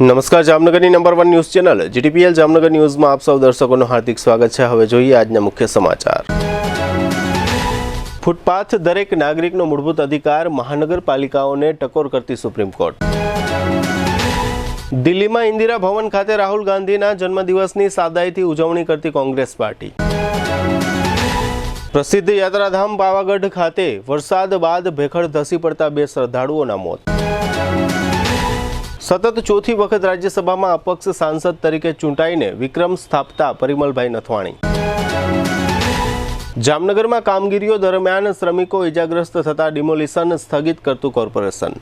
નમસ્કાર, જામનગરની number 1 news channel GTPL Jamnagar ન્યૂઝમાં આપ સૌ દર્શકોનું હાર્દિક સ્વાગત છે। હવે જોઈએ આજના મુખ્ય સમાચાર। ફૂટપાથ દરેક નાગરિકનો મૂળભૂત અધિકાર, મહાનગરપાલિકાઓને ટકોર કરતી સુપ્રીમ કોર્ટ। દિલ્હીમાં ઇન્દિરા ભવન ખાતે રાહુલ ગાંધીના જન્મદિવસની સાદાઈથી ઉજવણી કરતી કોંગ્રેસ પાર્ટી। પ્રસિદ્ધ યાત્રાધામ પાવાગઢ ખાતે વરસાદ બાદ ભેખડ ધસી પડતા 2 શ્રદ્ધાળુઓના મોત। સતત ચોથી વખત રાજ્યસભામાં અપક્ષ સાંસદ તરીકે ચૂંટાઈને વિક્રમ સ્થાપતા પરિમલભાઈ નથવાણી। જામનગરમાં કામગીરીઓ દરમિયાન શ્રમિકો ઇજાગ્રસ્ત થતા ડિમોલિશન સ્થગિત કરતું કોર્પોરેશન।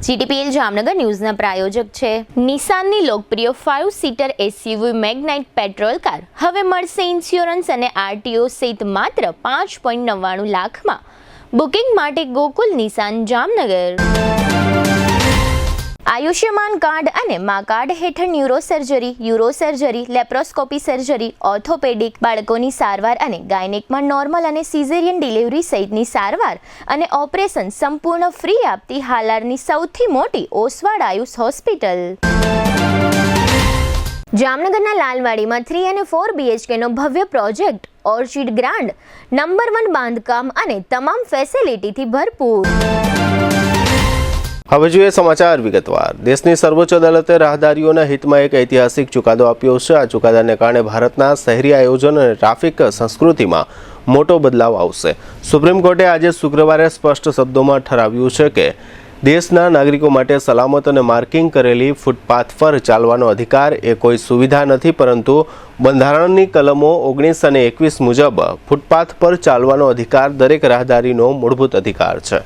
જીટીપીએલ જામનગર ન્યૂઝના પ્રાયોજક છે નિસાનની લોકપ્રિય 5 સીટર એસયુવી મેગ્નાઇટ પેટ્રોલ કાર। હવે મળશે ઇન્સ્યોરન્સ અને આરટીઓ સહિત માત્ર 5.99 લાખમાં। બુકિંગ માટે ગોકુલ નિસાન જામનગર। આયુષ્યમાન કાર્ડ અને મા કાર્ડ હેઠળ યુરોસર્જરી, લેપ્રોસ્કોપી સર્જરી, ઓર્થોપેડિક, બાળકોની સારવાર અને ગાયનેકમાં નોર્મલ અને સિઝેરિયન ડિલિવરી સહિતની સારવાર અને ઓપરેશન સંપૂર્ણ ફ્રી આપતી હાલારની સૌથી મોટી ઓસવાડ આયુષ હોસ્પિટલ। જામનગરના લાલવાડીમાં 3 અને 4 BHKનો ભવ્ય પ્રોજેક્ટ ઓર્ચિડ ગ્રાન્ડ નંબર 1 બાંધકામ અને તમામ ફેસિલિટીથી ભરપૂર। હવે જોઈએ સમાચાર વિગતવાર। દેશની સર્વોચ્ચ અદાલતે રાહદારીઓના હિતમાં એક ઐતિહાસિક ચુકાદો આપ્યો છે। આ ચુકાદાને કારણે ભારતના શહેરી આયોજન અને ટ્રાફિક સંસ્કૃતિમાં મોટો બદલાવ આવશે। સુપ્રીમ કોર્ટે આજે શુક્રવારે સ્પષ્ટ શબ્દોમાં ઠરાવ્યું છે કે દેશના નાગરિકો માટે સલામત અને માર્કિંગ કરેલી ફૂટપાથ પર ચાલવાનો અધિકાર એ કોઈ સુવિધા નથી, પરંતુ બંધારણની કલમો 19 અને 21 મુજબ ફૂટપાથ પર ચાલવાનો અધિકાર દરેક રાહદારીનો મૂળભૂત અધિકાર છે।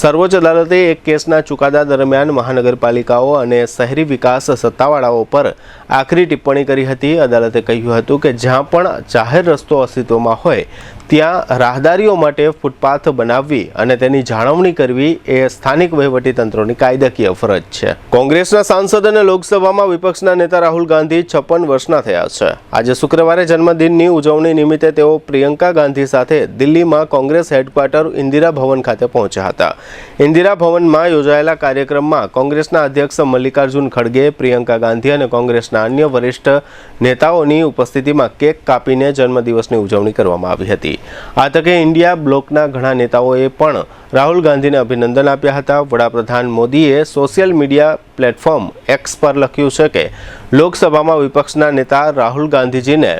સર્વોચ્ચ અદાલતે એક કેસના ચુકાદા દરમિયાન મહાનગરપાલિકાઓ અને શહેરી વિકાસ સત્તાવાળાઓ પર આકરી ટિપ્પણી કરી હતી। અદાલતે કહ્યું હતું કે જ્યાં પણ જાહેર રસ્તો અસ્તિત્વમાં હોય ત્યાં રાહદારીઓ માટે ફૂટપાથ બનાવવી અને તેની જાળવણી કરવી એ સ્થાનિક વહીવટીતંત્રોની કાયદાકીય ફરજ છે। કોંગ્રેસના સાંસદ અને લોકસભામાં વિપક્ષના નેતા રાહુલ ગાંધી 56 વર્ષના થયા છે। આજે શુક્રવારે જન્મદિનની ઉજવણી નિમિત્તે તેઓ પ્રિયંકા ગાંધી સાથે દિલ્હીમાં કોંગ્રેસ હેડક્વાર્ટર ઇન્દિરા ભવન ખાતે પહોંચ્યા હતા। ઇન્દિરા ભવનમાં યોજાયેલા કાર્યક્રમમાં કોંગ્રેસના અધ્યક્ષ મલ્લિકાર્જુન ખડગે, પ્રિયંકા ગાંધી અને કોંગ્રેસના અન્ય વરિષ્ઠ નેતાઓની ઉપસ્થિતિમાં કેક કાપીને જન્મદિવસની ઉજવણી કરવામાં આવી હતી। આ તકે ઇન્ડિયા બ્લોકના ઘણા નેતાઓએ પણ રાહુલ ગાંધીને અભિનંદન આપ્યા હતા। વડાપ્રધાન મોદીએ સોશિયલ મીડિયા પ્લેટફોર્મ એક્સ પર લખ્યું છે કે લોકસભામાં વિપક્ષના નેતા રાહુલ ગાંધીજીને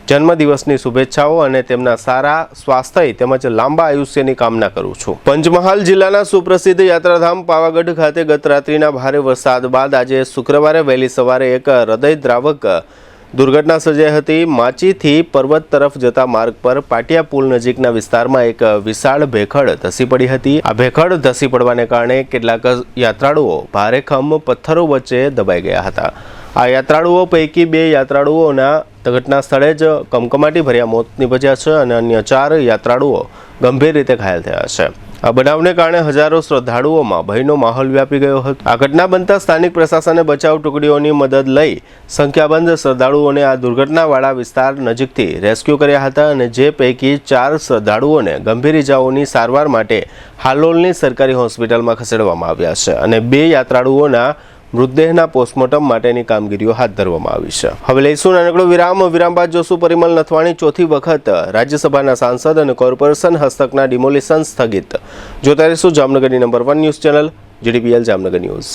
જન્મદિવસની શુભેચ્છાઓ અને તેમના સારા સ્વાસ્થ્ય તેમજ લાંબા આયુષ્યની કામના કરું છું। પંચમહાલ જિલ્લાના સુપ્રસિદ્ધ યાત્રાધામ પાવાગઢ ખાતે ગત રાત્રિના ભારે વરસાદ બાદ આજે શુક્રવારે વહેલી સવારે એક હૃદયદ્રાવક દુર્ઘટના સર્જાઈ હતી। માચીથી પર્વત તરફ જતા માર્ગ પર પાટિયા પુલ નજીકના વિસ્તારમાં એક વિશાળ ભેખડ ધસી પડી હતી। આ ભેખડ ધસી પડવાને કારણે કેટલાક યાત્રાળુઓ ભારેખમ પથ્થરો વચ્ચે દબાઈ ગયા હતા। આ યાત્રાળુઓ પૈકી 2 યાત્રાળુઓના ઘટના સ્થળે જ કમકમાટી ભર્યા મોત નીપજ્યા છે અને અન્ય 4 યાત્રાળુઓ ગંભીર રીતે ઘાયલ થયા છે। આ બનાવને કારણે હજારો શ્રદ્ધાળુઓમાં ભયનો માહોલ વ્યાપી ગયો હતો। આ ઘટના બનતા સ્થાનિક પ્રશાસને બચાવ ટુકડીઓની મદદ લઈ સંખ્યાબંધ શ્રદ્ધાળુઓને આ દુર્ઘટનાવાળા વિસ્તાર નજીકથી રેસ્ક્યુ કર્યા હતા અને જે પૈકી 4 શ્રદ્ધાળુઓને ગંભીર ઇજાઓની સારવાર માટે હાલોલની સરકારી હોસ્પિટલમાં ખસેડવામાં આવ્યા છે અને 2 યાત્રાળુઓના મૃતદેહના પોસ્ટમોર્ટમ માટેની કામગીરીઓ હાથ ધરવામાં આવી છે। હવે લઈશું નાનકડો વિરામ બાદ જોશું પરિમલ નથવાણી ચોથી વખત રાજ્યસભાના સાંસદ અને કોર્પોરેશન હસ્તકના ડિમોલિશન સ્થગિત। જોતા રહીશું જામનગરની number 1 news channel GTPL Jamnagar news.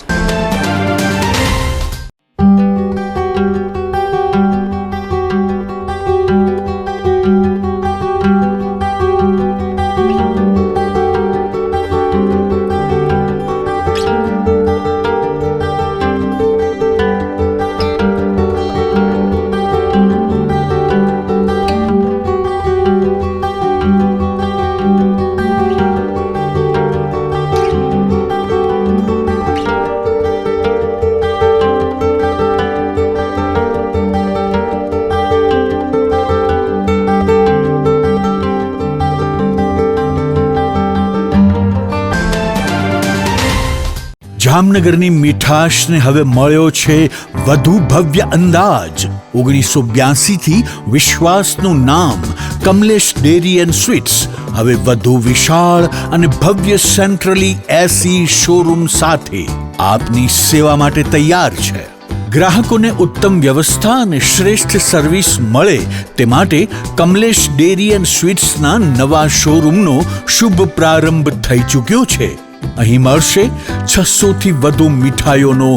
જામનગરની મીઠાશને હવે મળ્યો છે વધુ ભવ્ય અંદાજ. 1982 થી વિશ્વાસનું નામ કમલેશ ડેરી એન્ડ સ્વીટ્સ હવે વધુ વિશાળ અને ભવ્ય સેન્ટ્રલી એસી શોરૂમ સાથે આપની સેવા માટે તૈયાર છે. ગ્રાહકોને ઉત્તમ વ્યવસ્થા અને શ્રેષ્ઠ સર્વિસ મળે તે માટે કમલેશ ડેરી એન્ડ સ્વીટ્સના નવા શોરૂમનો શુભ પ્રારંભ થઈ ચૂક્યો છે. અહીં મળશે 600 થી વધુ મીઠાઈઓનો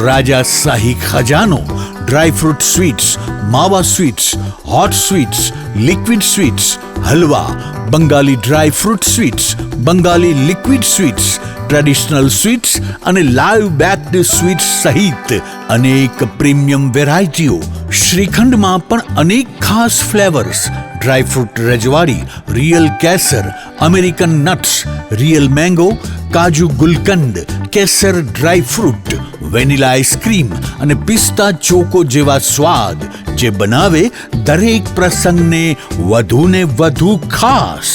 રાજાશાહી ખજાનો. ડ્રાયફ્રૂટ સ્વીટ્સ, માવા sweets, hot sweets, liquid sweets, halwa, Bengali dry fruit sweets, Bengali liquid sweets, traditional sweets અને લાઈવ બેક્ડ સ્વીટ્સ સહિત અનેક પ્રીમિયમ વેરાયટીઓ. શ્રીખંડમાં પણ અનેક ખાસ ફ્લેવર્સ. ડ્રાયફ્રૂટ રજવાડી, રિયલ કેસર, અમેરિકન નટ્સ, રિયલ મેંગો, કાજુ ગુલકંદ, કેસર ડ્રાયફ્રૂટ, વેનીલા આઈસ્ક્રીમ અને પિસ્તા ચોકો જેવા સ્વાદ જે બનાવે દરેક પ્રસંગને વધુને વધુ ખાસ.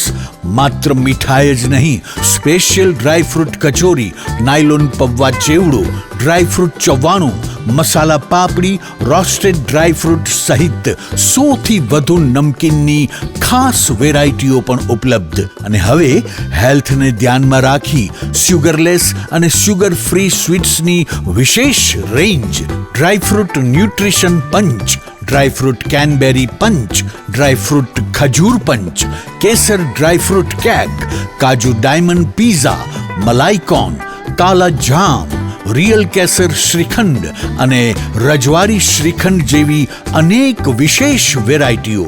માત્ર મીઠાઈ જ નહીં, સ્પેશિયલ ડ્રાયફ્રૂટ કચોરી, નાયલોન પૌવા ચેવડો, ડ્રાયફ્રૂટ ચવાણું, મસાલા પાપડી, રોસ્ટેડ ડ્રાયફ્રૂટ સહિત 100 થી વધુ નમકીનની ખાસ વેરાયટીઓ પણ ઉપલબ્ધ. અને હવે હેલ્થને ધ્યાનમાં રાખી સુગરલેસ અને સુગર ફ્રી સ્વીટ્સની વિશેષ રેન્જ. ડ્રાયફ્રૂટ ન્યુટ્રિશન પંચ, ડ્રાયફ્રૂટ કેનબેરી પંચ, ડ્રાયફ્રૂટ ખજૂર પંચ, કેસર ડ્રાયફ્રૂટ કેક, કાજુ ડાયમંડ પીઝા, મલાઈકોન, કાલા જામ, રિયલ કેસર શ્રીખંડ અને રજવાડી શ્રીખંડ જેવી અનેક વિશેષ વેરાયટીઓ.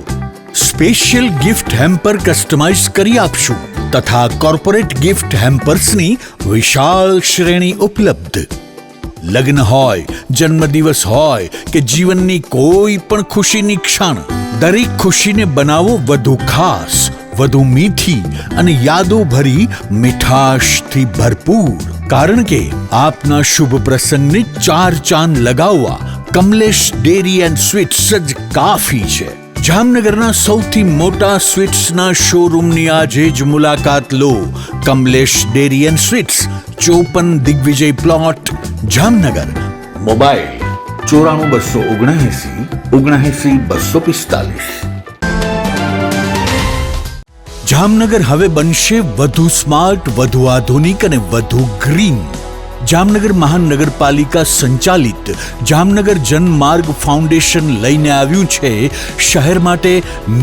સ્પેશિયલ ગિફ્ટ હેમ્પર કસ્ટમાઇઝ કરી આપશું તથા કોર્પોરેટ ગિફ્ટ હેમ્પર્સની વિશાળ શ્રેણી ઉપલબ્ધ. લગ્ન હોય, જન્મદિવસ હોય કે જીવનની કોઈ પણ ખુશીની ક્ષણ, દરેક ખુશીને બનાવો વધુ ખાસ, વધુ મીઠી અને યાદો ભરી મીઠાશથી ભરપૂર. કારણ કે આપના શુભ પ્રસંગને 4 ચાંદ લગાવવા કમલેશ ડેરી એન્ડ સ્વીટ્સ જ કાફી છે. જામનગરના સૌથી મોટા સ્વીટ્સના શોરૂમની આજે જ મુલાકાત લો. Kamlesh dairy and sweets, 54 Digvijay plot, Jamnagar. Mobile 94 279 245. Jamnagar હવે બનશે વધુ સ્માર્ટ, વધુ આધુનિક અને વધુ ગ્રીન. જામનગર મહાનગરપાલિકા સંચાલિત જામનગર જનમાર્ગ ફાઉન્ડેશન લઈને આવ્યું છે શહેર માટે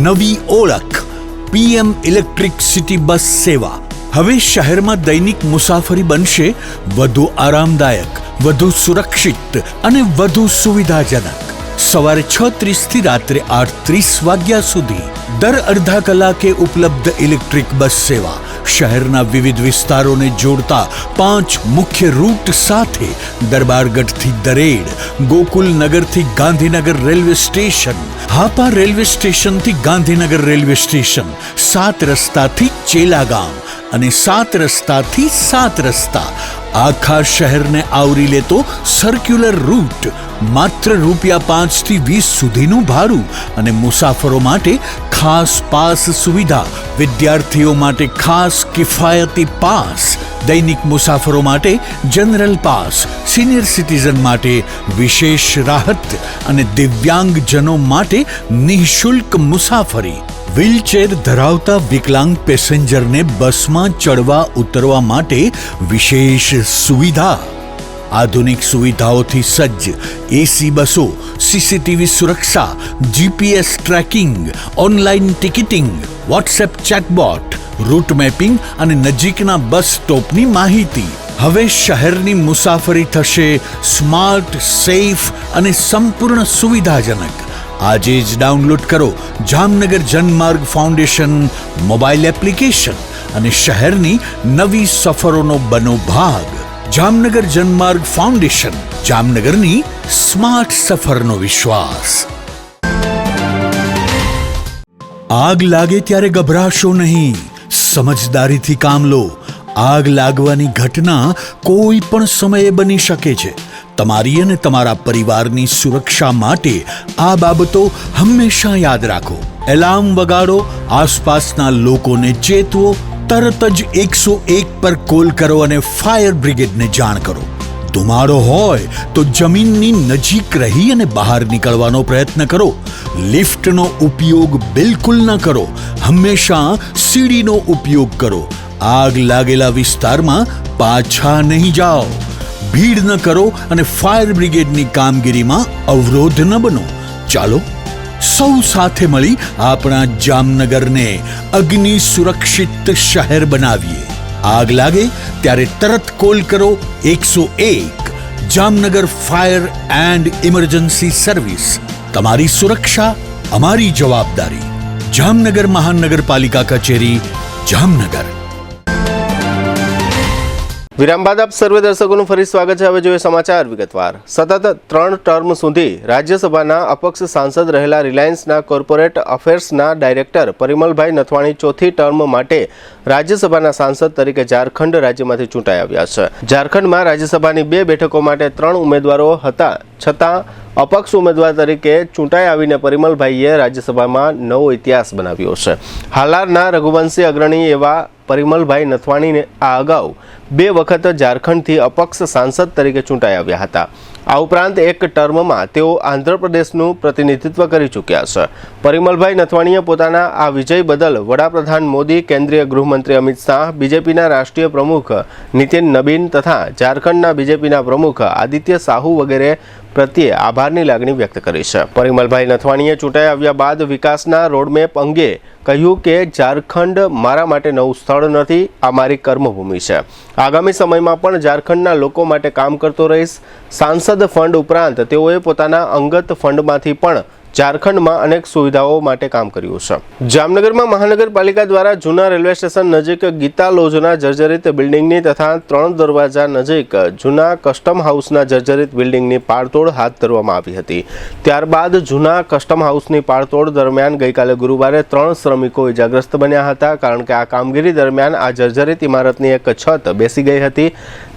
નવી ઓળખ, PM ઇલેક્ટ્રિક સિટી બસ સેવા. હવે શહેરમાં દૈનિક મુસાફરી બનશે વધુ આરામદાયક, વધુ સુરક્ષિત અને વધુ સુવિધાજનક. સવારે 6:30 થી રાત્રે 8:30 વાગ્યા સુધી દર અડધા કલાકે ઉપલબ્ધ ઇલેક્ટ્રિક બસ સેવા. શહેરના વિવિધ વિસ્તારોને જોડતા 5 મુખ્ય રૂટ સાથે દરબારગઢથી દરેડ, ગોકુલનગરથી Gandhinagar railway station, Hapa railway સ્ટેશનથી ગાંધીનગર રેલવે સ્ટેશન, 7 રસ્તાથી ચેલાગામ અને 7 રસ્તાથી 7 રસ્તા. આખા શહેરને આવરી લેતો સર્ક્યુલર રૂટ. માત્ર ₹5 થી 20 સુધીનું ભાડું અને મુસાફરો માટે ખાસ પાસ સુવિધા. વિદ્યાર્થીઓ માટે ખાસ કિફાયતી પાસ, દૈનિક મુસાફરો માટે જનરલ પાસ, સિનિયર સિટીઝન માટે વિશેષ રાહત અને દિવ્યાંગજનો માટે નિઃશુલ્ક મુસાફરી. વ્હીલચેર ધરાવતા વિકલાંગ પેસેન્જરને બસમાં ચડવા ઉતરવા માટે વિશેષ સુવિધા. આધુનિક સુવિધાઓથી સજ્જ એસી બસો, CCTV સુરક્ષા, GPS tracking, online ticketing, WhatsApp chatbot, route mapping અને નજીકના બસ સ્ટોપની માહિતી. હવે શહેરની મુસાફરી થશે સ્માર્ટ, સેફ અને સંપૂર્ણ સુવિધાજનક. આજે જ ડાઉનલોડ કરો Jamnagar Janmarg foundation mobile application અને શહેરની નવી સફરોનો બનો ભાગ. જામનગર જનમાર્ગ ફાઉન્ડેશન, જામનગરની સ્માર્ટ સફરનો વિશ્વાસ. આગ લાગે ત્યારે ગભરાશો નહીં, સમજદારીથી કામ લો. આગ લાગવાની ઘટના કોઈ પણ સમયે બની શકે છે. તમારી અને તમારા પરિવારની સુરક્ષા માટે આ બાબતો હંમેશા યાદ રાખો. એલાર્મ વગાડો, આસપાસના લોકોને ચેતવો, તરત જ 101 પર કોલ કરો અને ફાયર બ્રિગેડને જાણ કરો. ધુમાડો હોય તો જમીનની નજીક રહી અને બહાર નીકળવાનો પ્રયત્ન કરો. લિફ્ટનો ઉપયોગ બિલકુલ ન કરો. હંમેશા સીડીનો ઉપયોગ કરો. આગ લાગેલા વિસ્તારમાં પાછા નહીં જાઓ. ભીડ ન કરો અને ફાયર બ્રિગેડની કામગીરીમાં અવરોધ ન બનો. ચાલો સૌ સાથે મળી આપણા જામનગરને અગ્નિ સુરક્ષિત શહેર બનાવીએ. આગ લાગે ત્યારે તરત કોલ કરો 101 Jamnagar fire and emergency service. તમારી સુરક્ષા અમારી જવાબદારી. જામનગર મહાનગરપાલિકા કચેરી, જામનગર. વિરામ બાદ આપ સર્વે દર્શકોનું ફરી સ્વાગત છે. હવે જોઈએ સમાચાર વિગતવાર. સતત 3 ટર્મ સુધી રાજ્યસભાના અપક્ષ સાંસદ રહેલા રિલાયન્સના કોર્પોરેટ અફેર્સના ડાયરેક્ટર પરિમલભાઈ નથવાણી ચોથી ટર્મ માટે રાજ્યસભાના સાંસદ તરીકે ઝારખંડ રાજ્યમાંથી ચૂંટાઈ આવ્યા છે. ઝારખંડમાં રાજ્યસભાની 2 બેઠકો માટે 3 ઉમેદવારો હતા, છતાં અપક્ષ ઉમેદવાર તરીકે ચૂંટાઈ આવીને પરિમલભાઈએ રાજ્યસભામાં નવો ઇતિહાસ બનાવ્યો છે. હાલારના રઘુવંશી અગ્રણી એવા પરિમલભાઈ નથવાણીને આ અગાઉ 2 વખત ઝારખંડથી અપક્ષ સાંસદ તરીકે ચૂંટાઈ આવ્યા હતા. આ ઉપરાંત એક ટર્મમાં તેઓ આંધ્રપ્રદેશનું પ્રતિનિધિત્વ કરી ચૂક્યા છે. પરિમલભાઈ નથવાણીએ પોતાના આ વિજય બદલ વડાપ્રધાન મોદી, કેન્દ્રીય ગૃહમંત્રી અમિત શાહ, બીજેપીના રાષ્ટ્રીય પ્રમુખ નીતિન નબીન તથા ઝારખંડના બીજેપીના પ્રમુખ આદિત્ય સાહુ વગેરે પ્રત્યે આભારની લાગણી વ્યક્ત કરી છે. પરિમલભાઈ નથવાણીએ ચૂંટાઈ આવ્યા બાદ વિકાસના રોડમેપ અંગે કહ્યું કે ઝારખંડ મારા માટે નવું સ્થળ નથી, આ મારી કર્મભૂમિ છે. આગામી સમયમાં પણ ઝારખંડના લોકો માટે કામ કરતો રહીશ. સાંસદ ફંડ ઉપરાંત તેઓએ પોતાના અંગત ફંડમાંથી પણ ઝારખંડમાં અનેક સુવિધાઓ માટે કામ કર્યું છે. જામનગરમાં મહાનગરપાલિકા દ્વારા જૂના રેલવે સ્ટેશન નજીક ગીતા લોજના જર્જરિત બિલ્ડિંગની તથા 3 દરવાજા નજીક જૂના કસ્ટમ હાઉસના જર્જરિત બિલ્ડિંગની પાળતોડ હાથ ધરવામાં આવી હતી. ત્યારબાદ જૂના કસ્ટમ હાઉસની પાળતોડ દરમિયાન ગઈકાલે ગુરુવારે 3 શ્રમિકો ઇજાગ્રસ્ત બન્યા હતા, કારણ કે આ કામગીરી દરમિયાન આ જર્જરિત ઇમારતની એક છત બેસી ગઈ હતી.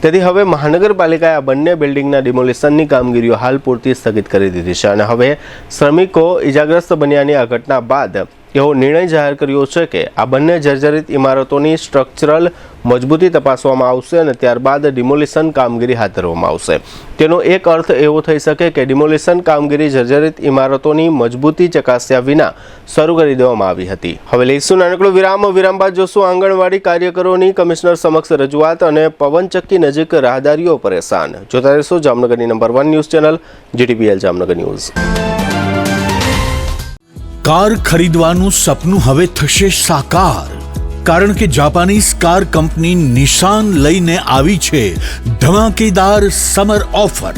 તેથી હવે મહાનગરપાલિકાએ આ બંને બિલ્ડિંગના ડિમોલિશનની કામગીરીઓ હાલ પૂરતી સ્થગિત કરી દીધી છે અને હવે શ્રમિકો ઇજાગ્રસ્ત બન્યાની આ ઘટના બાદ એવો નિર્ણય જાહેર કર્યો છે કે આ બંને જર્જરિત ઇમારતોની સ્ટ્રક્ચરલ મજબૂતી તપાસવામાં આવશે અને ત્યારબાદ ડિમોલિશન કામગીરી હાથ ધરવામાં આવશે. તેનો એક અર્થ એવો થઈ શકે કે ડિમોલિશન કામગીરી જર્જરિત ઇમારતોની મજબૂતી ચકાસ્યા વિના શરૂ કરી દેવામાં આવી હતી. હવે લઈશું નાનકડો વિરામ. વિરામ બાદ જોશું આંગણવાડી કાર્યકરોની કમિશનર સમક્ષ રજૂઆત અને પવનચક્કી નજીક રાહદારીઓ પરેશાન. જોતા રહેશો જામનગરની number 1 news channel GTPL Jamnagar news. Car ખરીદવાનું સપનું હવે થશે સાકાર, કારણ કે જાપાનીઝ કાર કંપની નિશાન લઈને આવી છે ધમાકેદાર સમર ઓફર.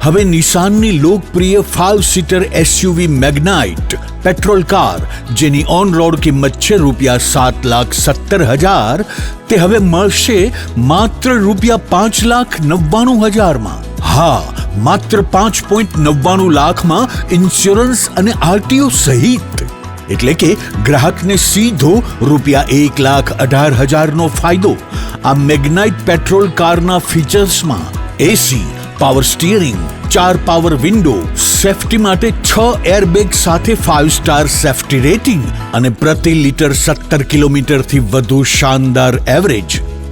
હવે નિશાનની લોકપ્રિય 5 સીટર SUV મેગ્નાઇટ પેટ્રોલ કાર, જેની ઓન રોડ કિંમત છે ₹7,70,000, તે હવે મળશે માત્ર ₹5,99,000 હા, માત્ર 5.99 લાખમાં ઇન્સ્યોરન્સ અને RTO સહિત. એટલે કે ગ્રાહકને સીધો ₹1,18,000 ફાયદો. આ મેગ્નાઇટ પેટ્રોલ કારના ફીચર્સમાં AC, power steering, 4 power window, safety માટે 6 એરબેગ સાથે 5 સ્ટાર સેફટી રેટિંગ અને પ્રતિ લિટર 17 કિલોમીટરથી વધુ શાનદાર એવરેજ.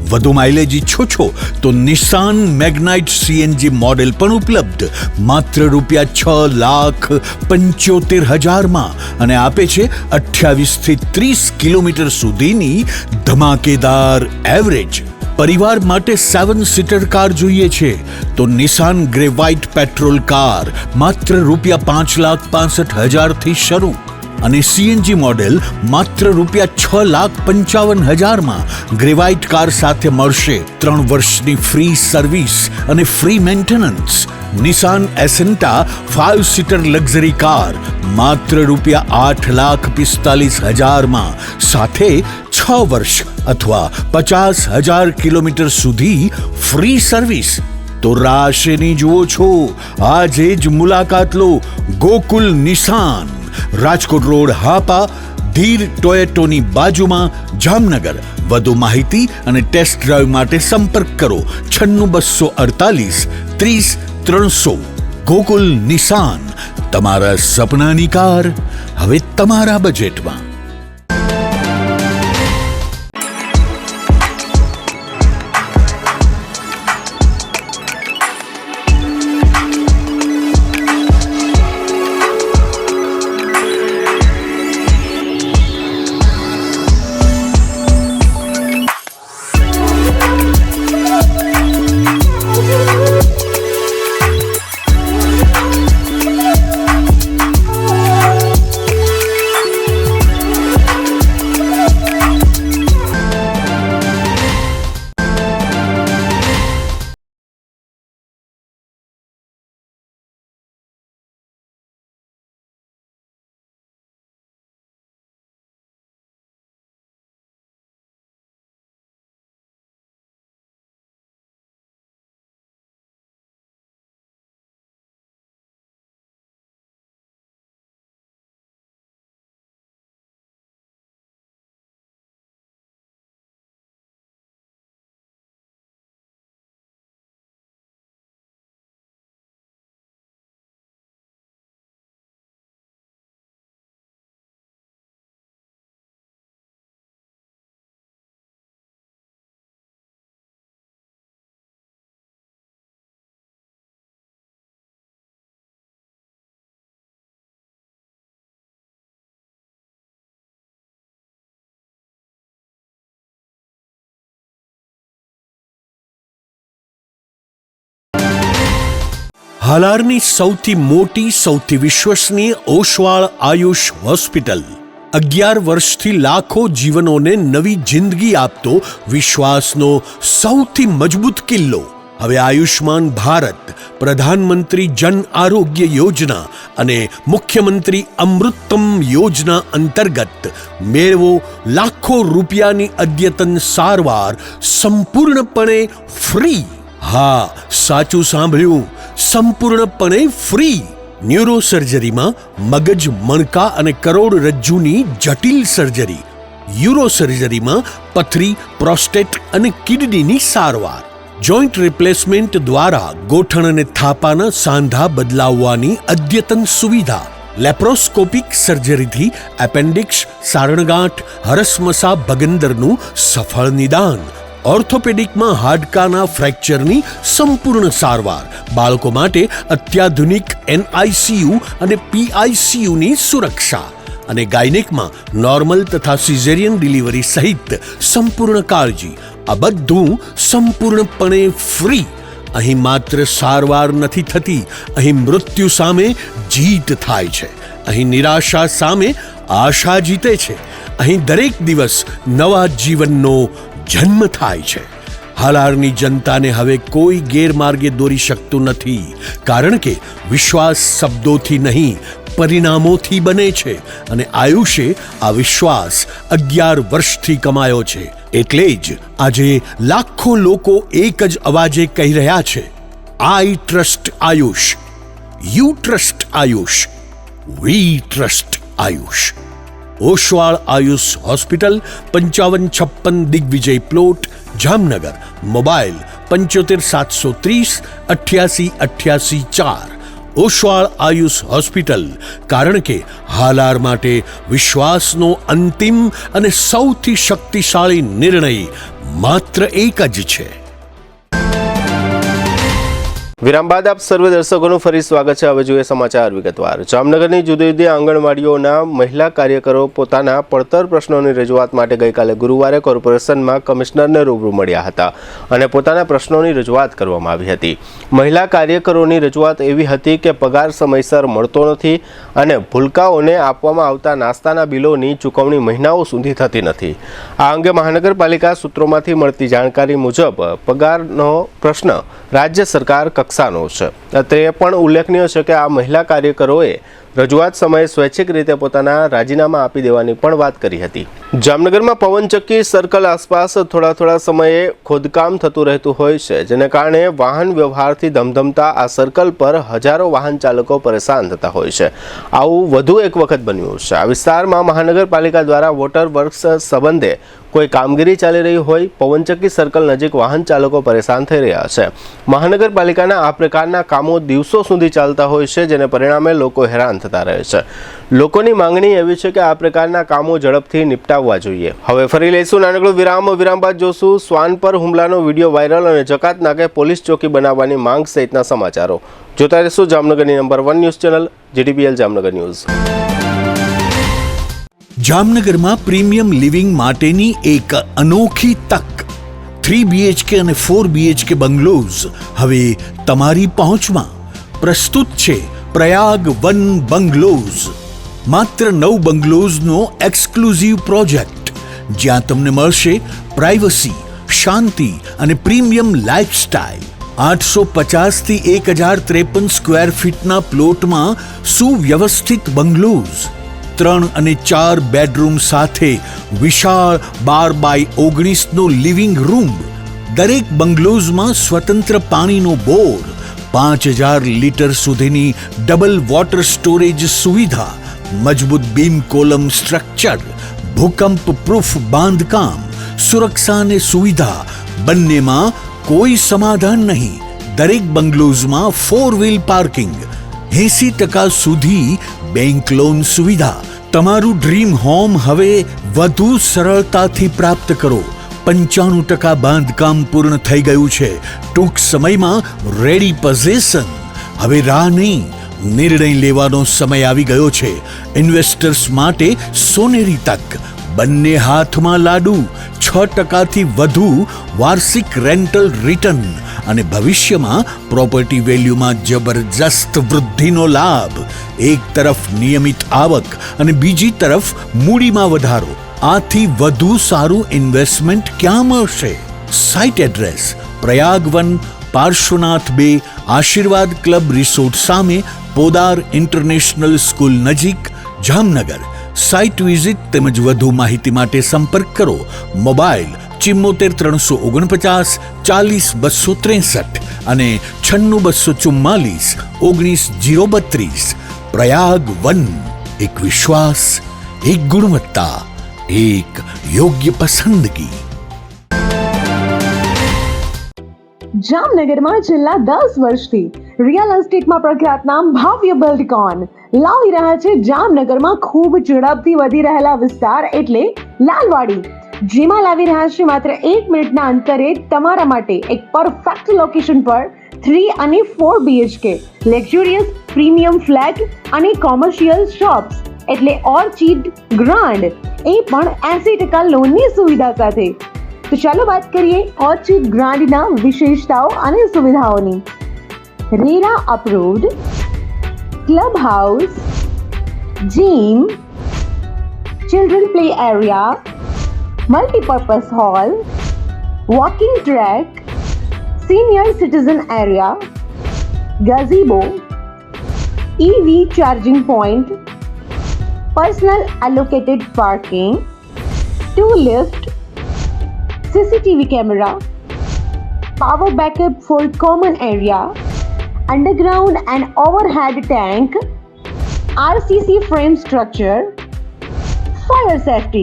વધુ માઇલેજ ઈચ્છો છો તો નિશાન મેગ્નાઇટ CNG મોડેલ પણ ઉપલબ્ધ માત્ર ₹6,75,000 અને આપે છે 28 થી 30 કિલોમીટર સુધીની ધમાકેદાર એવરેજ. પરિવાર માટે 7 સીટર કાર જોઈએ છે તો નિશાન ગ્રે વ્હાઇટ પેટ્રોલ કાર માત્ર ₹5,65,000 થી શરૂ અને CNG મોડેલ માત્ર ₹6,55,000 ગ્રેવાઇટ કાર સાથે મળશે 3 વર્ષની ફ્રી સર્વિસ અને ફ્રી મેન્ટેનન્સ. નિશાન એસેન્ટા 5 સીટર લક્ઝરી કાર માત્ર ₹8,45,000 સાથે 6 વર્ષ અથવા 50,000 કિલોમીટર સુધી ફ્રી સર્વિસ. તો રાશેની જુઓ છો, આજે જ મુલાકાત લો ગોકુલ નિશાન, રાજકોટ રોડ, હાપા, ધીર ટોયેટોની બાજુમાં, જામનગર. વધુ માહિતી અને ટેસ્ટ ડ્રાઈવ માટે સંપર્ક કરો 96 248 30 300. ગોકુલ નિશાન, તમારા સપનાની કાર હવે તમારા બજેટમાં. હાલારની સૌથી મોટી, સૌથી વિશ્વસનીય ઓશવાળ આયુષ હોસ્પિટલ 11 વર્ષથી લાખો જીવનોને નવી જિંદગી આપતો વિશ્વાસનો સૌથી મજબૂત કિલ્લો. હવે આયુષ્માન ભારત, પ્રધાનમંત્રી જન આરોગ્ય યોજના અને મુખ્યમંત્રી અમૃતમ યોજના અંતર્ગત મેળવો લાખો રૂપિયાની અદ્યતન સારવાર સંપૂર્ણપણે ફ્રી. હા, સાચું સાંભળ્યું, સંપૂર્ણપણે ફ્રી. ન્યુરો સર્જરીમાં મગજ, મણકા અને કરોડરજ્જુની જટિલ સર્જરી, યુરો સર્જરીમાં પથરી, પ્રોસ્ટેટ અને કિડનીની સારવાર, જોઈન્ટ રિપ્લેસમેન્ટ દ્વારા ગોઠણ અને થાપાના સાંધા બદલાવવાની અદ્યતન સુવિધા, લેપ્રોસ્કોપિક સર્જરીથી એપેન્ડિક્સ, સારણગાંઠ, હરસમસા ભગંદરનું સફળ નિદાન, ઓર્થોપેડિકમાં હાડકાના ફ્રેક્ચરની સંપૂર્ણ સારવાર, બાળકો માટે અત્યાધુનિક NICU અને PICUની સુરક્ષા અને ગાયનેકમાં નોર્મલ તથા સિઝેરિયન ડિલિવરી સહિત સંપૂર્ણ કાળજી. આ બધું સંપૂર્ણપણે ફ્રી. અહીં માત્ર સારવાર નથી થતી, અહીં મૃત્યુ સામે જીત થાય છે. અહીં નિરાશા સામે આશા જીતે છે. અહીં દરેક દિવસ નવા જીવનનો જન્મ થાય છે. હાલારની જનતાને હવે કોઈ ગેરમાર્ગે દોરી શકતું નથી, કારણ કે વિશ્વાસ શબ્દોથી નહીં, પરિણામોથી બને છે. અને આયુષે આ વિશ્વાસ 11 વર્ષથી કમાયો છે. એટલે જ આજે લાખો લોકો એક જ અવાજે કહી રહ્યા છે, I trust Ayush, you trust Ayush, we trust Ayush. Oshwal Ayush hospital, 5556 Digvijay plot, Jamnagar. Mobile 75 730 88 88 4. Oshwal Ayush hospital, કારણ કે હાલાર માટે વિશ્વાસનો અંતિમ અને સૌથી શક્તિશાળી નિર્ણય માત્ર એક જ છે. વિરામ બાદ આપ સર્વે દર્શકોનું ફરી સ્વાગત છે. હવે જોઈએ સમાચાર વિગતવાર. જામનગરની જુદી જુદી આંગણવાડીઓના મહિલા કાર્યકરો પોતાના પડતર પ્રશ્નોની રજૂઆત માટે ગઈકાલે ગુરુવારે કોર્પોરેશનમાં કમિશનરને રૂબરૂ મળ્યા હતા અને પોતાના પ્રશ્નોની રજૂઆત કરવામાં આવી હતી. મહિલા કાર્યકરોની રજૂઆત એવી હતી કે પગાર સમયસર મળતો નથી અને ભૂલકાઓને આપવામાં આવતા નાસ્તાના બિલોની ચૂકવણી મહિનાઓ સુધી થતી નથી. આ અંગે મહાનગરપાલિકા સૂત્રોમાંથી મળતી જાણકારી મુજબ પગારનો પ્રશ્ન રાજ્ય સરકાર કક્ષાનો છે. તે પણ ઉલ્લેખનીય છે કે આ મહિલા કાર્યકરોએ રજૂઆત સમયે સ્વૈચ્છિક રીતે પોતાના રાજીનામા આપી દેવાની પણ વાત કરી હતી. જામનગરમાં પવનચક્કી સર્કલ આસપાસ થોડા સમયે ખોદકામ થતું રહેતું હોય છે, જેને કારણે વાહન વ્યવહારથી ધમધમતા આ સર્કલ પર હજારો વાહન ચાલકો પરેશાન થતા હોય છે. આવું વધુ એક વખત બન્યું છે. આ વિસ્તારમાં મહાનગરપાલિકા દ્વારા વોટર વર્ક્સ સંબંધે કોઈ કામગીરી ચાલી રહી હોય પવનચક્કી સર્કલ નજીક વાહન ચાલકો પરેશાન થઈ રહ્યા છે. મહાનગરપાલિકાના આ પ્રકારના કામો દિવસો સુધી ચાલતા હોય છે, જેને પરિણામે લોકો હેરાન થતા રહે છે. લોકોની માંગણી એવી છે કે આ પ્રકારના કામો ઝડપથી નિપટાવવા જોઈએ. હવે ફરી લઈશું નાનકડું વિરામ. વિરામ બાદ જોશું શ્વાન પર હુમલાનો વિડીયો વાયરલ અને જકાત નાકે પોલીસ ચોકી બનાવવાની માંગ સહિતના સમાચારો. જોતા રહેશું જામનગરની number 1 news channel JTBL Jamnagar news. જામનગરમાં પ્રીમિયમ લિવિંગ માટેની એક અનોખી તક. 3 BHK અને 4 BHK બંગલોઝ હવે તમારી પહોંચમાં. પ્રસ્તુત છે પ્રયાગ 1 બંગલોઝ. માત્ર 9 બંગલોઝનો એક્સક્લુઝિવ પ્રોજેક્ટ, જ્યાં તમને મળશે પ્રાઇવસી, શાંતિ અને પ્રીમિયમ લાઇફસ્ટાઇલ. 850 થી 1053 સ્ક્વેર ફીટના પ્લોટમાં સુવ્યવસ્થિત બંગલોઝ, 3 અને 4 બેડરૂમ સાથે વિશાળ 12x19 નો લિવિંગ રૂમ. દરેક બંગલોઝમાં સ્વતંત્ર પાણીનો બોર, 5000 લીટર સુધીની ડબલ વોટર સ્ટોરેજ સુવિધા, મજબૂત બીમ કોલમ સ્ટ્રક્ચર, ભૂકંપ પ્રૂફ બાંધકામ, સુરક્ષા અને સુવિધા બંનેમાં કોઈ સમાધાન નહીં. દરેક બંગલોઝમાં 4 વ્હીલ પાર્કિંગ, 80% સુધી બેંક લોન સુવિધા. તમારું ડ્રીમ હોમ હવે વધુ સરળતાથી પ્રાપ્ત કરો. 95% બાંધકામ પૂર્ણ થઈ ગયું છે. ટૂંક સમયમાં રેડી પોઝેશન. હવે રાહ નહીં, નિર્ણય લેવાનો સમય આવી ગયો છે. ઇન્વેસ્ટર્સ માટે સોનેરી તક. બંને હાથમાં લાડુ. 6% થી વધુ વાર્ષિક રેન્ટલ રિટર્ન. અને ભવિષ્યમાં પ્રોપર્ટી વેલ્યુમાં જબરજસ્ત વૃદ્ધિનો લાભ. એક તરફ નિયમિત આવક અને બીજી તરફ મૂડીમાં વધારો. આથી વધુ સારું ઇન્વેસ્ટમેન્ટ ક્યાં મળશે? સાઇટ એડ્રેસ પ્રયાગ 1, પાર્શ્વનાથ 2, આશીર્વાદ ક્લબ રિસોર્ટ સામે, પોદાર ઇન્ટરનેશનલ સ્કૂલ નજીક, જામનગર. સાઇટ વિઝિટ તેમજ વધુ માહિતી માટે સંપર્ક કરો. મોબાઈલ 74 349 40 263 અને 96 244 19 032. પ્રયાગ 1, એક વિશ્વાસ, એક ગુણવત્તા, એક યોગ્ય પસંદગી. જામનગરમાં છેલ્લા 10 વર્ષથી રિયલ એસ્ટેટમાં પ્રખ્યાત નામ ભવ્ય બિલ્ડકોન લાવી રહ્યા છે જામનગરમાં ખૂબ ઝડપથી વધી રહેલા વિસ્તાર એટલે લાલવાડી, જેમાં લાવી રહ્યા છે માત્ર 1 મિનિટના અંતરે તમારા માટે એક પરફેક્ટ લોકેશન પર 3 અને 4 BHK લક્ઝુરિયસ પ્રીમિયમ ફ્લેટ અને કોમર્શિયલ શોપ્સ એટલે ઓર્ચિડ ગ્રાન્ડ, એ પણ 80% લોનની સુવિધા સાથે. તો ચાલો વાત કરીએ ઓર્ચિડ ગ્રાન્ડના વિશેષતાઓ અને સુવિધાઓની. RERA approved, club house, gym, children play area, multipurpose hall, walking track, senior citizen area, gazebo, EV charging point, personal allocated parking, 2 lift, CCTV camera, power backup for common area, underground and overhead tank, RCC frame structure, fire safety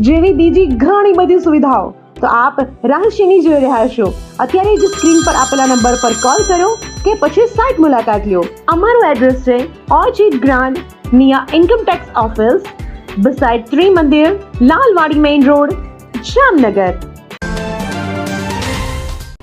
જેવી બીજી ઘણી બધી સુવિધાઓ. તો આપ રાશિની જોઈ રહ્યા છો. અત્યારે જ સ્ક્રીન પર આપેલા નંબર પર કોલ કરો કે પછી સાઇટ મુલાકાત લો. અમારું એડ્રેસ છે Orchid Grand near income tax office, beside Trimandir, Lalwadi main road, Jamnagar.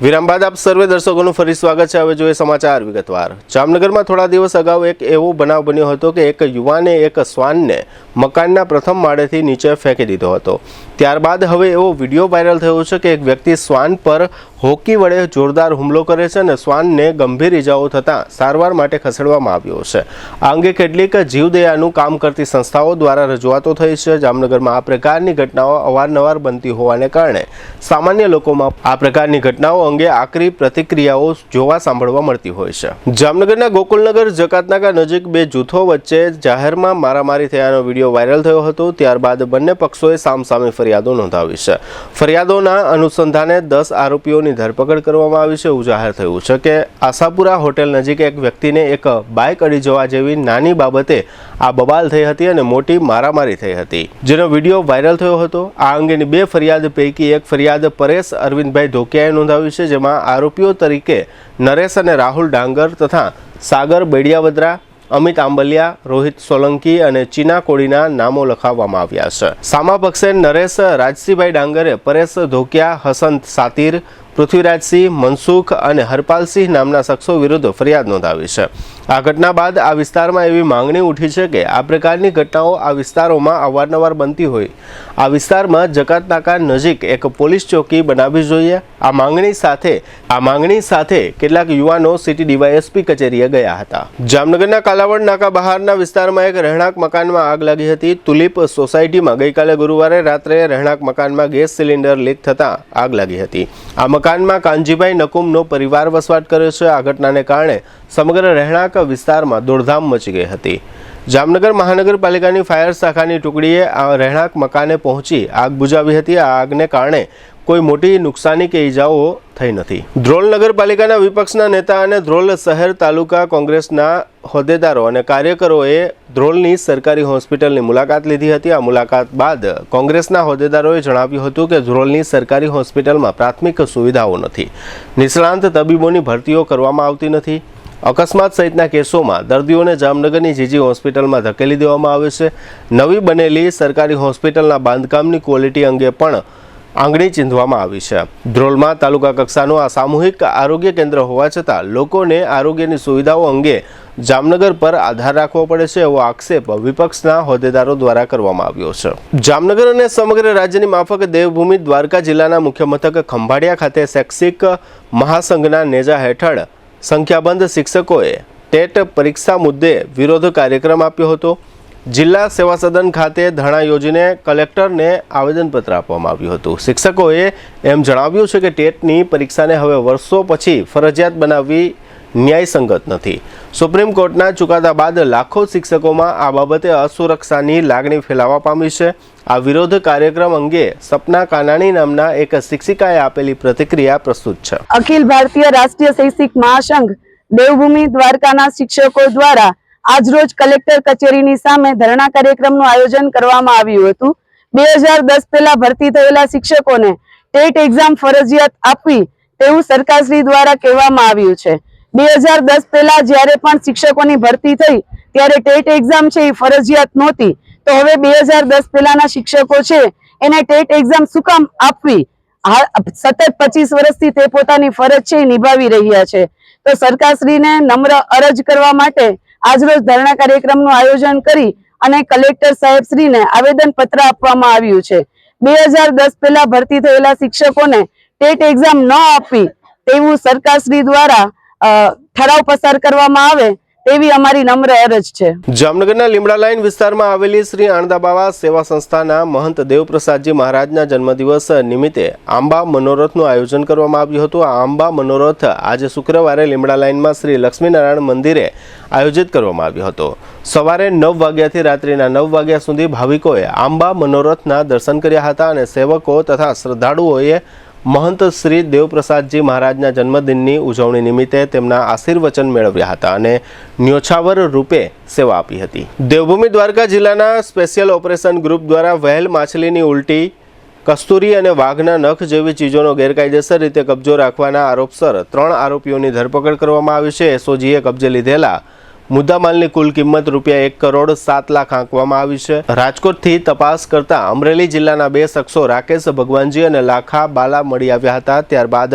વિરામ બાદ આપ સર્વે દર્શકોનું ફરી સ્વાગત છે. હવે જોઈએ સમાચાર વિગતવાર. જામનગરમાં થોડા દિવસ અગાઉ એક એવો બનાવ બન્યો હતો કે એક યુવાને એક શ્વાનને મકાનના પ્રથમ માળેથી નીચે ફેંકી દીધો હતો. ત્યારબાદ હવે એવો વિડીયો વાયરલ થયો છે કે એક વ્યક્તિ શ્વાન પર હોકી વડે જોરદાર હુમલો કરે છે અને શ્વાનને ગંભીર ઇજાઓ થતાં સારવાર માટે ખસેડવામાં આવ્યો છે. આ અંગે કેટલીક જીવદયાનું કામ કરતી સંસ્થાઓ દ્વારા રજૂઆતો થઈ છે. જામનગરમાં આ પ્રકારની ઘટનાઓ અવારનવાર બનતી હોવાને કારણે સામાન્ય લોકોમાં આ પ્રકારની ઘટનાઓ અંગે આકરી પ્રતિક્રિયાઓ જોવા સાંભળવા મળતી હોય છે. જામનગરના ગોકુલનગર જકાતનાકા નજીક 2 જૂથો વચ્ચે જાહેરમાં મારામારી થયાનો વિડીયો વાયરલ થયો હતો. ત્યારબાદ બંને પક્ષોએ સામસામે ફરિયાદો નોંધાવી છે. ફરિયાદોના અનુસંધાને 10 આરોપીઓની ધરપકડ કરવામાં આવી છે. એવું જાહેર થયું છે કે આશાપુરા હોટેલ નજીક એક વ્યક્તિને એક બાઇક અડી જવા જેવી નાની બાબતે આ બબાલ થઈ હતી અને મોટી મારામારી થઈ હતી, જેનો વિડીયો વાયરલ થયો હતો. આ અંગેની 2 ફરિયાદ પૈકી એક ફરિયાદ પરેશ અરવિંદભાઈ ધોકિયાએ નોંધાવી છે, જેમાં આરોપીઓ તરીકે નરેશ અને રાહુલ ડાંગર તથા સાગર બેડિયાવદરા, અમિત આંબલિયા, રોહિત સોલંકી અને ચીના કોળીના નામો લખાવવામાં આવ્યા છે. સામા પક્ષે નરેશ રાજસિંહભાઈ ડાંગરે પરેશ ધોકિયા, હસંત સાતીર, પૃથ્વીરાજસિંહ, મનસુખ અને હરપાલસિંહ નામના શખ્સો વિરુદ્ધ ફરિયાદ નોંધાવી છે. આ ઘટના બાદ આ વિસ્તારમાં એવી માંગણી ઉઠી છે કે આ પ્રકારની ઘટનાઓ આ વિસ્તારોમાં અવારનવાર બનતી હોય આ વિસ્તારમાં જકાતનાકા નજીક એક પોલીસ ચોકી બનાવવી જોઈએ. આ માંગણી સાથે કેટલાક યુવાનો સિટી ડીવાયએસપી કચેરીએ ગયા હતા. જામનગરના કાલાવડ નાકા બહારના વિસ્તારમાં એક રહેણાંક મકાનમાં આગ લાગી હતી. તુલિપ સોસાયટીમાં ગઈકાલે ગુરુવારે રાત્રે રહેણાંક મકાનમાં ગેસ સિલિન્ડર લીક થતાં આગ લાગી હતી. આ મકાનમાં કાનજીભાઈ નકુમનો પરિવાર વસવાટ કરે છે. આ ઘટનાને કારણે સમગ્ર રહેણાંક વિસ્તારમાં દોડધામ મચી ગઈ હતી. જામનગર મહાનગરપાલિકાની ફાયર શાખાની ટુકડીએ આ રહેણાંક મકાને પહોંચી આગ બુઝાવી હતી. આ આગને કારણે કોઈ મોટી નુકસાની કે ઈજાઓ થઈ નથી. ધ્રોલ નગરપાલિકાના વિપક્ષના નેતા અને ધ્રોલ શહેર તાલુકા કોંગ્રેસના હોદ્દેદારો અને કાર્યકરોએ ધ્રોલની સરકારી હોસ્પિટલની મુલાકાત લીધી હતી. આ મુલાકાત બાદ કોંગ્રેસના હોદ્દેદારોએ જણાવ્યું હતું કે ધ્રોલની સરકારી હોસ્પિટલમાં પ્રાથમિક સુવિધાઓ નથી, નિષ્ણાંત તબીબોની ભરતીઓ કરવામાં આવતી નથી. અકસ્માત સહિતના કેસોમાં દર્દીઓને જામનગરની જીજી હોસ્પિટલમાં ધકેલી દેવામાં આવે છે. નવી બનેલી સરકારી હોસ્પિટલના બાંધકામની ક્વોલિટી અંગે પણ આંગળી ચીંધવામાં આવી છે. ધ્રોલમાં તાલુકા કક્ષાનું આ સામૂહિક આરોગ્ય કેન્દ્ર હોવા છતાં લોકોને આરોગ્યની સુવિધાઓ અંગે જામનગર પર આધાર રાખવો પડે છે એવો આક્ષેપ વિપક્ષના હોદ્દેદારો દ્વારા કરવામાં આવ્યો છે. જામનગર અને સમગ્ર રાજ્યની માફક દેવભૂમિ દ્વારકા જિલ્લાના મુખ્ય મથક ખંભાળિયા ખાતે શૈક્ષિક મહાસંઘના નેજા હેઠળ સંખ્યાબંધ શિક્ષકોએ ટેટ પરીક્ષા મુદ્દે વિરોધ કાર્યક્રમ આપ્યો હતો. જિલ્લા સેવા સદન ખાતે ધરણા યોજીને કલેક્ટરને આવેદનપત્ર આપવામાં આવ્યું હતું. શિક્ષકોએ એમ જણાવ્યું છે કે ટેટની પરીક્ષાને હવે વર્ષો પછી ફરજિયાત બનાવવી ન્યાયસંગત નથી. સુપ્રીમ કોર્ટના ચુકાદા બાદ લાખો શિક્ષકોમાં આ બાબતે અસુરક્ષાની લાગણી ફેલાવા પામી છે. આ વિરોધ કાર્યક્રમ અંગે સપના કાનાણી નામના એક શિક્ષિકાએ આપેલી પ્રતિક્રિયા પ્રસ્તુત છે. અખિલ ભારતીય રાષ્ટ્રીય શૈક્ષિક મહાસંઘ દેવભૂમિ દ્વારકાના શિક્ષકો દ્વારા આજરોજ કલેક્ટર કચેરીની સામે ધરણા કાર્યક્રમનું આયોજન કરવામાં આવ્યું હતું. 2010 પહેલા ભરતી થયેલા શિક્ષકોને ટેટ એક્ઝામ ફરજિયાત આપવી તેવું સરકારશ્રી દ્વારા કહેવામાં આવ્યું છે. 2010 પહેલા જ્યારે પણ શિક્ષકોની ભરતી થઈ ત્યારે ટેટ એક્ઝામ છે એ ફરજિયાત નહોતી, તો હવે 2010 પહેલાના શિક્ષકો છે એને ટેટ એક્ઝામ શું કામ આપવી? સતત 25 વર્ષથી તે પોતાની ફરજ છે એ નિભાવી રહ્યા છે. તો સરકારશ્રીને નમ્ર અરજ કરવા માટે આજરોજ ધરણા કાર્યક્રમનું આયોજન કરી અને કલેક્ટર સાહેબશ્રીને આવેદનપત્ર આપવામાં આવ્યું છે. 2010 પહેલા ભરતી થયેલા શિક્ષકોને ટેટ એક્ઝામ ન આપવી તેવું સરકારશ્રી દ્વારા ઠરાવ પસાર કરવામાં આવે તેવી અમારી નમ્ર અરજ છે. જામનગરના લીમડા લાઈન વિસ્તારમાં આવેલી શ્રી આણંદાબાવા સેવા સંસ્થાના મહંત દેવપ્રસાદજી મહારાજના જન્મદિવસ નિમિત્તે આંબા મનોરથનું આયોજન કરવામાં આવ્યું હતું. આ આંબા મનોરથ આજે શુક્રવારે લીમડા લાઈનમાં શ્રી લક્ષ્મીનારાયણ મંદિરે આયોજિત કરવામાં આવ્યો હતો. સવારે 9 વાગ્યાથી રાત્રિના 9 વાગ્યા સુધી ભાવિકોએ આંબા મનોરથના દર્શન કર્યા હતા અને સેવકો તથા શ્રદ્ધાળુઓએ મહંત શ્રી દેવપ્રસાદજી મહારાજના જન્મદિનની ઉજવણી નિમિત્તે તેમના આશીર્વચન મેળવ્યા હતા અને ન્યોછાવર રૂપે સેવા આપી હતી. દેવભૂમિ દ્વારકા જિલ્લાના સ્પેશિયલ ઓપરેશન ગ્રુપ દ્વારા વહેલ માછલીની ઉલટી, કસ્તુરી અને વાઘના નખ જેવી ચીજોનો ગેરકાયદેસર રીતે કબજો રાખવાના આરોપસર 3 આરોપીઓની ધરપકડ કરવામાં આવી છે. એસઓજીએ કબજે લીધેલા મુદ્દામાલની કુલ કિંમત ₹1,07,00,000 આંકવામાં આવી છે. રાજકોટથી તપાસ કરતા અમરેલી જિલ્લાના 2 શખ્સો રાકેશ ભગવાનજી અને લાખા બાલા મળી આવ્યા હતા. ત્યારબાદ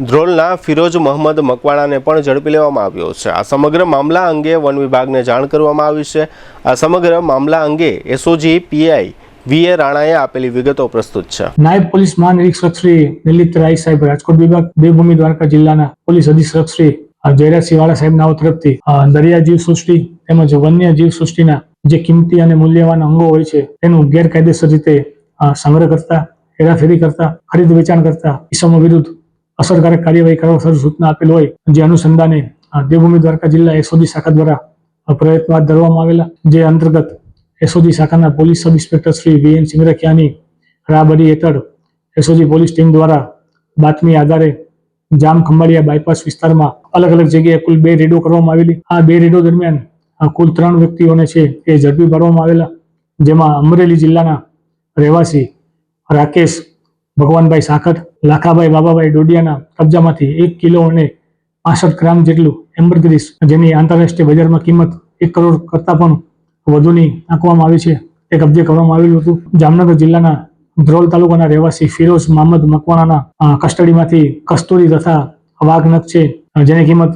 ધ્રોલના ફિરોજ મોહમ્મદ મકવાણાને પણ ઝડપી લેવામાં આવ્યો છે. આ સમગ્ર મામલા અંગે વન વિભાગને જાણ કરવામાં આવી છે. આ સમગ્ર મામલા અંગે એસઓજી પીઆઈ વીએ રાણાએ આપેલી વિગતો પ્રસ્તુત છે. નાયબ પોલીસ મહાનિરીક્ષક શ્રી નિલિત રાય સાહેબ રાજકોટ વિભાગ, દેવભૂમિ દ્વારકા જિલ્લાના પોલીસ અધિક્ષક શ્રી જયરાજસિંહ વાળા સાહેબ નાઓ તરફથી દરિયા જીવ સૃષ્ટિ તેમજ વન્ય જીવ સૃષ્ટિના જે કિંમતી અને મૂલ્યવાન અંગો હોય છે તેનું ગેરકાયદેસર રીતે સંગ્રહ કરતા, હેરાફેરી કરતા, ખરીદ વેચાણ કરતા ઇસમો વિરુદ્ધ અસરકારક કાર્યવાહી કરવા સૂચના આપેલ હોય, જે અનુસંધાને દેવભૂમિ દ્વારકા જિલ્લા એસઓજી શાખા દ્વારા પ્રયત્નો હાથ ધરવામાં આવેલા, જે અંતર્ગત એસઓજી શાખાના police sub inspector Shri VN સિંગરખિયાની રાહબરી હેઠળ એસઓજી પોલીસ ટીમ દ્વારા બાતમી આધારે જામ ખંભાળિયા બાયપાસ વિસ્તારમાં અલગ અલગ જગ્યાએ કુલ 2 રેડો કરવામાં આવેલી. આ 2 રેડો દરમિયાન કુલ 3 વ્યક્તિઓને છે એ ઝડપી પાડવામાં આવેલા, જેમાં અમરેલી જિલ્લાના રહેવાસી રાકેશ ભગવાનભાઈ સાખર, લાખાભાઈ બાબાભાઈ ડોડિયાના કબજામાંથી 1 કિલો અને 65 ગ્રામ જેટલું એમ્બરગ્રીસ, જેની આંતરરાષ્ટ્રીય બજારમાં કિંમત 1 કરોડ કરતાં પણ વધુની આંકવામાં આવી છે, તે કબજે કરવામાં આવેલું હતું. જામનગર જિલ્લાના ધ્રોલ તાલુકાના રહેવાસી ફિરોઝ મોહમ્મદ મકવાણાના કસ્ટડીમાંથી કસ્તુરી તથા વાઘ નખ છે જેની કિંમત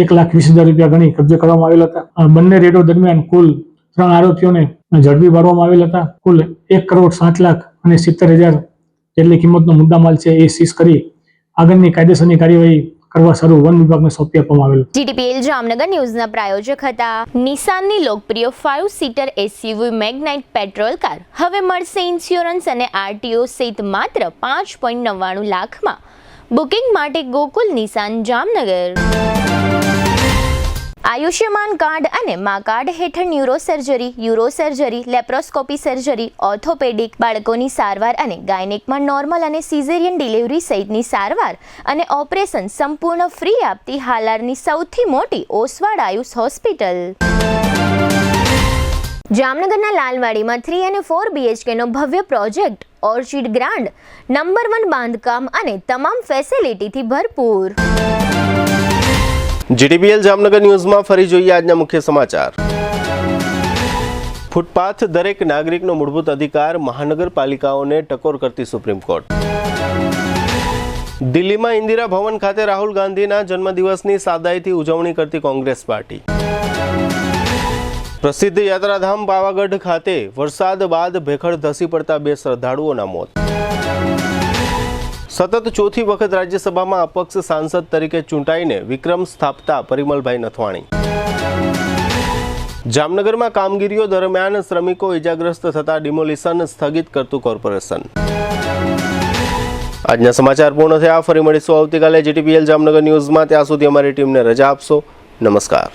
₹1,20,000 ગણી કબજે કરવામાં આવેલા હતા. બંને રેડો દરમિયાન કુલ 3 આરોપીઓને ઝડપી પાડવામાં આવેલા હતા. કુલ ₹1,07,70,000 જેટલી કિંમતનો મુદ્દામાલ છે એ સીઝ કરી આગળની કાયદેસરની કાર્યવાહી કરવા સારું વન વિભાગને સોંપી આપવામાં આવેલું. જીટીપીએલ જામનગર ન્યૂઝના પ્રાયોજક હતા. નિસાનની લોકપ્રિય 5 સીટર એસયુવી મેગ્નાઇટ પેટ્રોલ કાર હવે મળશે ઇન્સ્યોરન્સ અને આરટીઓ સહિત માત્ર 5.99 લાખમાં. બુકિંગ માટે ગોકુલ નિસાન જામનગર. આયુષ્યમાન કાર્ડ અને મા કાર્ડ હેઠળ euro surgery, laparoscopy surgery, orthopaedic, બાળકોની સારવાર અને ગાયનેકમાં નોર્મલ અને સિઝેરિયન ડિલિવરી સહિતની સારવાર અને ઓપરેશન સંપૂર્ણ ફ્રી આપતી હાલારની સૌથી મોટી ઓસવાડ આયુષ હોસ્પિટલ. જામનગરના લાલવાડીમાં 3 અને 4 BHKનો ભવ્ય પ્રોજેક્ટ, ઓર્ચિડ ગ્રાન્ડ, નંબર 1 બાંધકામ અને તમામ ફેસિલિટીથી ભરપૂર. જીટીપીએલ જામનગર ન્યૂઝમાં ફરી જોઈએ આજના મુખ્ય સમાચાર. ફૂટપાથ દરેક નાગરિકનો મૂળભૂત અધિકાર, મહાનગરપાલિકાઓને ટકોર કરતી સુપ્રીમ કોર્ટ. દિલ્હીમાં ઇન્દિરા ભવન ખાતે રાહુલ ગાંધીના જન્મદિવસની સાદાઈથી ઉજવણી કરતી કોંગ્રેસ પાર્ટી. પ્રસિદ્ધ યાત્રાધામ પાવાગઢ ખાતે વરસાદ બાદ ભેખડ ધસી પડતા 2 શ્રદ્ધાળુઓના મોત. સતત ચોથી વખત રાજ્યસભામાં અપક્ષ સાંસદ તરીકે ચૂંટાઈને વિક્રમ સ્થાપતા પરિમલભાઈ નથવાણી. જામનગરમાં કામગીરીઓ દરમિયાન શ્રમિકો ઇજાગ્રસ્ત થતા ડિમોલિશન સ્થગિત કરતું કોર્પોરેશન. આજના સમાચાર પૂર્ણ થયા. ફરી મળીશું આવતીકાલે GTPL જામનગર ન્યૂઝમાં. ત્યાં સુધી અમારી ટીમને રજા આપશો. નમસ્કાર.